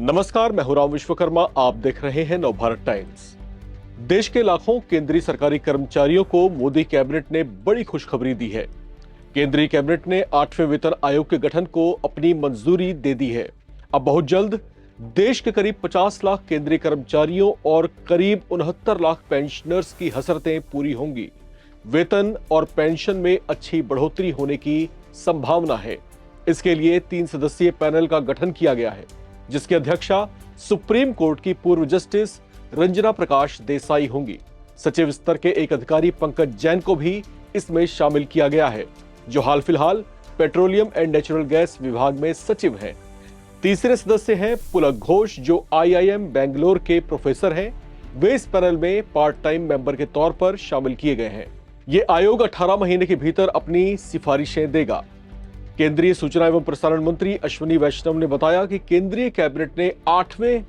नमस्कार, मैं हूं राम विश्वकर्मा। आप देख रहे हैं नवभारत टाइम्स। देश के लाखों केंद्रीय सरकारी कर्मचारियों को मोदी कैबिनेट ने बड़ी खुशखबरी दी है। केंद्रीय कैबिनेट ने 8वें वेतन आयोग के गठन को अपनी मंजूरी दे दी है। अब बहुत जल्द देश के करीब 50 लाख केंद्रीय कर्मचारियों और करीब 69 लाख पेंशनर्स की हसरतें पूरी होंगी। वेतन और पेंशन में अच्छी बढ़ोतरी होने की संभावना है। इसके लिए 3 सदस्यीय पैनल का गठन किया गया है, जिसकी अध्यक्षा सुप्रीम कोर्ट की पूर्व जस्टिस रंजना प्रकाश देसाई होंगी। सचिव स्तर के एक अधिकारी पंकज जैन को भी इसमें शामिल किया गया है, जो हाल फिलहाल पेट्रोलियम एंड नेचुरल गैस विभाग में सचिव हैं। तीसरे सदस्य हैं पुलक घोष, जो IIM बेंगलोर के प्रोफेसर हैं। वे इस पैनल में पार्ट टाइम मेंबर के तौर पर शामिल किए गए हैं। ये आयोग 18 महीने के भीतर अपनी सिफारिशें देगा। केंद्रीय सूचना एवं प्रसारण मंत्री अश्विनी वैष्णव ने बताया कि केंद्रीय कैबिनेट ने 8वें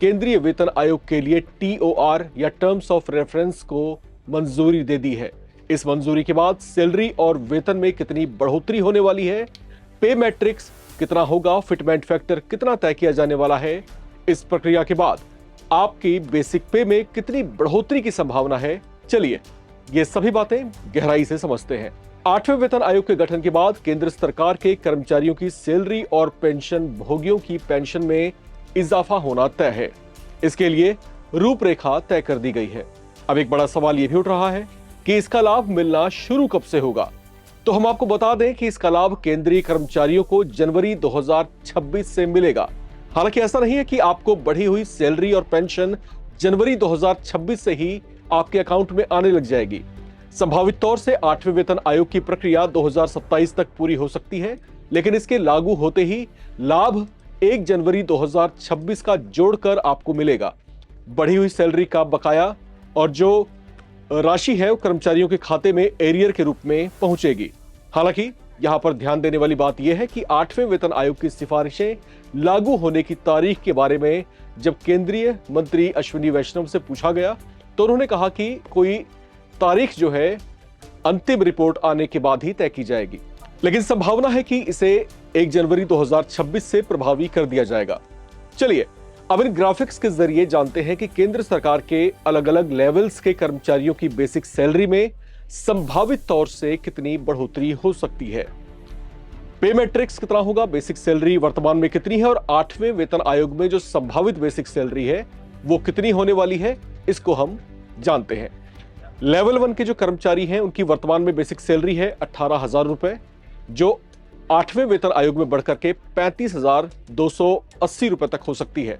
केंद्रीय वेतन आयोग के लिए TOR या टर्म्स ऑफ रेफरेंस को मंजूरी दे दी है। इस मंजूरी के बाद सैलरी और वेतन में कितनी बढ़ोतरी होने वाली है, पे मैट्रिक्स कितना होगा, फिटमेंट फैक्टर कितना तय किया जाने वाला है, इस प्रक्रिया के बाद आपकी बेसिक पे में कितनी बढ़ोतरी की संभावना है, चलिए ये सभी बातें गहराई से समझते हैं। 8वें वेतन आयोग के गठन के बाद केंद्र सरकार के कर्मचारियों की सैलरी और पेंशन भोगियों की पेंशन में इजाफा होना तय है। इसके लिए रूपरेखा तय कर दी गई है। अब एक बड़ा सवाल यह भी उठ रहा है कि इसका लाभ मिलना शुरू कब से होगा। तो हम आपको बता दें कि इसका लाभ केंद्रीय कर्मचारियों को जनवरी 2026 से मिलेगा। हालांकि ऐसा नहीं है कि आपको बढ़ी हुई सैलरी और पेंशन जनवरी 2026 से ही आपके अकाउंट में आने लग जाएगी। संभावित तौर से 8वें वेतन आयोग की प्रक्रिया 2027 तक पूरी हो सकती है, लेकिन इसके लागू होते ही लाभ 1 जनवरी 2026 का जोड़कर आपको मिलेगा। बढ़ी हुई सैलरी का बकाया और जो राशि है वो कर्मचारियों के खाते में एरियर के रूप में पहुंचेगी। हालांकि यहां पर ध्यान देने वाली बात यह है कि 8वें वेतन आयोग की सिफारिशें लागू होने की तारीख के बारे में जब केंद्रीय मंत्री अश्विनी वैष्णव से पूछा गया तो उन्होंने कहा कि कोई तारीख जो है अंतिम रिपोर्ट आने के बाद ही तय की जाएगी, लेकिन संभावना है कि इसे 1 जनवरी 2026 से प्रभावी कर दिया जाएगा। चलिए अब इन ग्राफिक्स के जरिए जानते हैं कि केंद्र सरकार के अलग अलग लेवल्स के कर्मचारियों की बेसिक सैलरी में संभावित तौर से कितनी बढ़ोतरी हो सकती है। पे मैट्रिक्स कितना होगा, बेसिक सैलरी वर्तमान में कितनी है और 8वें वेतन आयोग में जो संभावित बेसिक सैलरी है वो कितनी होने वाली है, इसको हम जानते हैं। लेवल 1 के जो कर्मचारी हैं उनकी वर्तमान में बेसिक सैलरी है 18,000 रुपए, जो 8वें वेतन आयोग में बढ़कर के 35,280 रुपए तक हो सकती है।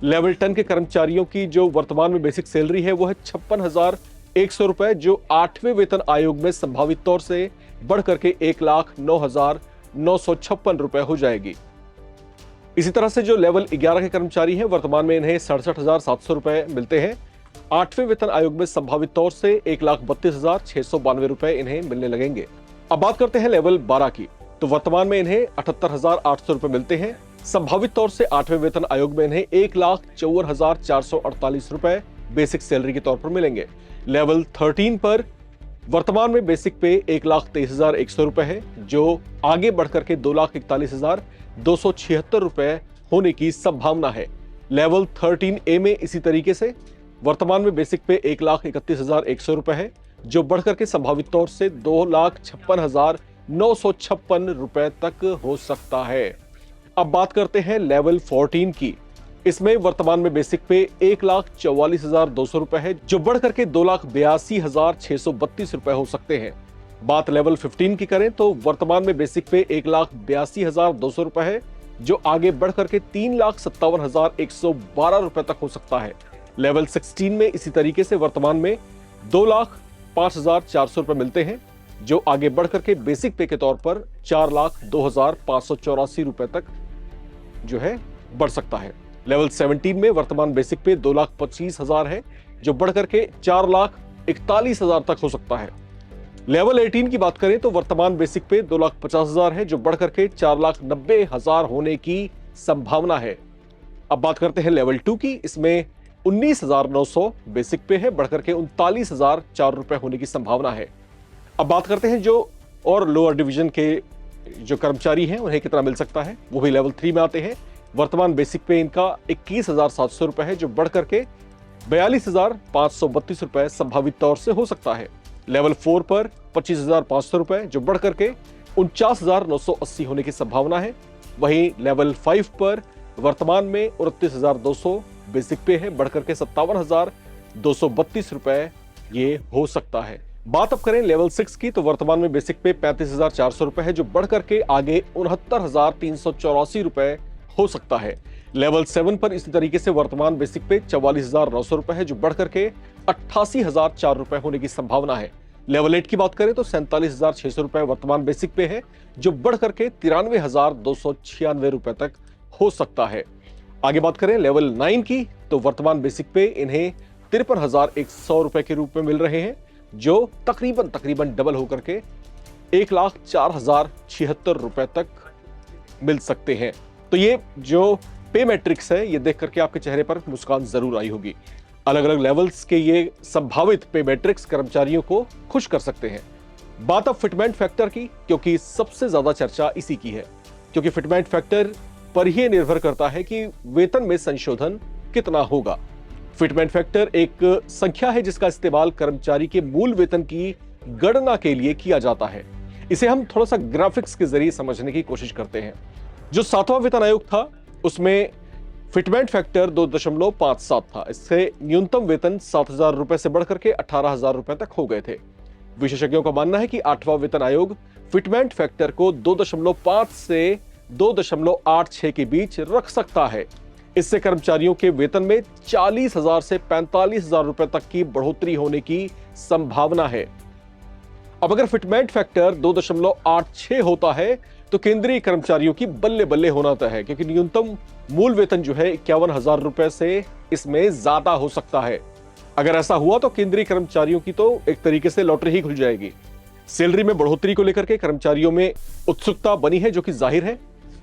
लेवल 10 के कर्मचारियों की जो वर्तमान में बेसिक सैलरी है वो है 56,100 रुपए, जो 8वें वेतन आयोग में संभावित तौर से बढ़कर के 1,09,956 रुपए हो जाएगी। इसी तरह से जो लेवल 11 के कर्मचारी हैं वर्तमान में इन्हें 67,700 रुपए मिलते हैं। 8वें वेतन आयोग में संभावित तौर से 1,32,692 रुपए इन्हें मिलने लगेंगे। अब बात करते हैं लेवल 12 की, तो वर्तमान में इन्हें 78,800 रुपए मिलते हैं। संभावित तौर से 8वें वेतन आयोग में इन्हें 1,54,448 रुपए बेसिक सैलरी के तौर पर मिलेंगे। लेवल 13 पर वर्तमान में बेसिक पे 1,23,100 रुपए है, जो आगे बढ़कर के 2,41,276 रुपए होने की संभावना है। लेवल 13A में इसी तरीके से वर्तमान में बेसिक पे 1,31,100 रुपए है, जो बढ़कर के संभावित तौर से 2,56,956 रुपए तक हो सकता है। अब बात करते हैं लेवल 14 की। इसमें वर्तमान में बेसिक पे 1,44,200 रुपए है, जो बढ़कर के 2,82,632 रुपए हो सकते हैं। बात लेवल 15 की करें तो वर्तमान में बेसिक पे 1,82,200 रुपए है, जो आगे बढ़कर के 3,57,112 रुपए तक हो सकता है। लेवल 16 में इसी तरीके से वर्तमान में 2,05,400 रुपए मिलते हैं, जो आगे बढ़कर के बेसिक पे के तौर पर 4,02,584 रुपए तक जो है बढ़ सकता है। लेवल 17 में वर्तमान बेसिक पे 2,25,000 है, जो बढ़कर के 4,41,000 तक हो सकता है। लेवल 18 की बात करें तो वर्तमान बेसिक पे 2,50,000 है, जो बढ़कर के 4,90,000 होने की संभावना है। अब बात करते हैं लेवल 2 की। इसमें 19,900 बेसिक पे है, बढ़कर के 39,004 रुपए होने की संभावना है। अब बात करते हैं जो और लोअर डिवीजन के जो कर्मचारी हैं उन्हें कितना मिल सकता है, वो भी लेवल 3 में आते हैं। वर्तमान बेसिक पे इनका 21,700 रुपए है, जो बढ़ करके 42,532 रुपए संभावित तौर से हो सकता है। लेवल 4 पर 25,500 रुपए, जो बढ़ करके 49,980 होने की संभावना है। वहीं लेवल 5 पर वर्तमान में 29,200 बेसिक पे है, बढ़ करके 57,232 रुपए ये हो सकता है। बात अब करें लेवल 6 की, तो वर्तमान में बेसिक पे 35,400 रुपए है, जो बढ़ करके आगे 69,384 रुपए हो सकता है। लेवल 7 पर इसी तरीके से वर्तमान बेसिक पे 44,900 रुपए है, जो बढ़ करके 88,004 रुपए होने की संभावना है। लेवल 8 की बात करें तो 47,600 रुपए वर्तमान बेसिक पे है, जो बढ़ करके 93,296 रुपए तक हो सकता है। आगे बात करें लेवल 9 की, तो वर्तमान बेसिक पे इन्हें 53,100 रुपए के रूप में मिल रहे हैं, जो तकरीबन डबल होकर के 1,04,076 रुपए तक मिल सकते हैं। तो ये जो पे मैट्रिक्स है, ये देख करके आपके चेहरे पर मुस्कान जरूर आई होगी। अलग अलग लेवल्स के ये संभावित पे मैट्रिक्स कर्मचारियों को खुश कर सकते हैं। बात अब फिटमेंट फैक्टर की, क्योंकि सबसे ज्यादा चर्चा इसी की है, क्योंकि फिटमेंट फैक्टर पर ही निर्भर करता है कि वेतन में संशोधन कितना होगा। फिटमेंट फैक्टर एक संख्या है जिसका इस्तेमाल कर्मचारी के मूल वेतन की गणना के लिए किया जाता है। इसे हम थोड़ा सा ग्राफिक्स के जरिए समझने की कोशिश करते हैं। जो 7वां वेतन आयोग था, उसमें फिटमेंट फैक्टर 2.57 था। इससे न्यूनतम वेतन 7,000 रुपए से बढ़कर के 18,000 रुपए तक हो गए थे। विशेषज्ञों का मानना है कि 8वां वेतन आयोग फिटमेंट फैक्टर को 2.5 से 2.86 के बीच रख सकता है। इससे कर्मचारियों के वेतन में 40,000 से 45,000 रुपए तक की बढ़ोतरी होने की संभावना है। अब अगर फिटमेंट फैक्टर 2.86 होता है तो केंद्रीय कर्मचारियों की बल्ले बल्ले होना तय है, क्योंकि न्यूनतम मूल वेतन जो है 51,000 रुपए से इसमें ज्यादा हो सकता है। अगर ऐसा हुआ तो केंद्रीय कर्मचारियों की तो एक तरीके से लॉटरी ही खुल जाएगी। सैलरी में बढ़ोतरी को लेकर के कर्मचारियों में उत्सुकता बनी है, जो कि जाहिर है।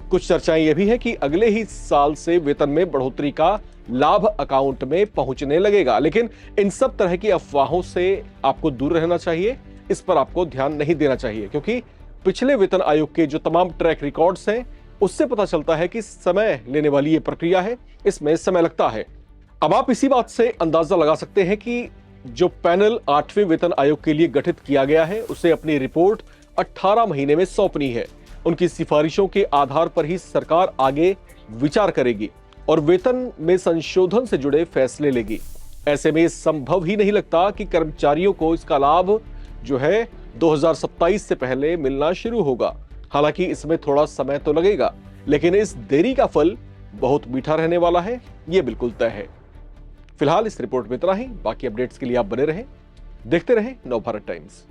कुछ चर्चाएं यह भी है कि अगले ही साल से वेतन में बढ़ोतरी का लाभ अकाउंट में पहुंचने लगेगा, लेकिन इन सब तरह की अफवाहों से आपको दूर रहना चाहिए। इस पर आपको ध्यान नहीं देना चाहिए, क्योंकि पिछले वेतन आयोग के जो तमाम ट्रैक रिकॉर्ड्स हैं, उससे पता चलता है कि समय लेने वाली ये प्रक्रिया है, इसमें समय लगता है। अब आप इसी बात से अंदाजा लगा सकते हैं कि जो पैनल 8वें वेतन आयोग के लिए गठित किया गया है, उसे अपनी रिपोर्ट 18 महीने में सौंपनी है। उनकी सिफारिशों के आधार पर ही सरकार आगे विचार करेगी और वेतन में संशोधन से जुड़े फैसले लेगी। ऐसे में संभव ही नहीं लगता कि कर्मचारियों को इसका लाभ जो है 2027 से पहले मिलना शुरू होगा। हालांकि इसमें थोड़ा समय तो लगेगा, लेकिन इस देरी का फल बहुत मीठा रहने वाला है, यह बिल्कुल तय है। फिलहाल इस रिपोर्ट में इतना ही। बाकी अपडेट्स के लिए आप बने रहें, देखते रहें नवभारत टाइम्स।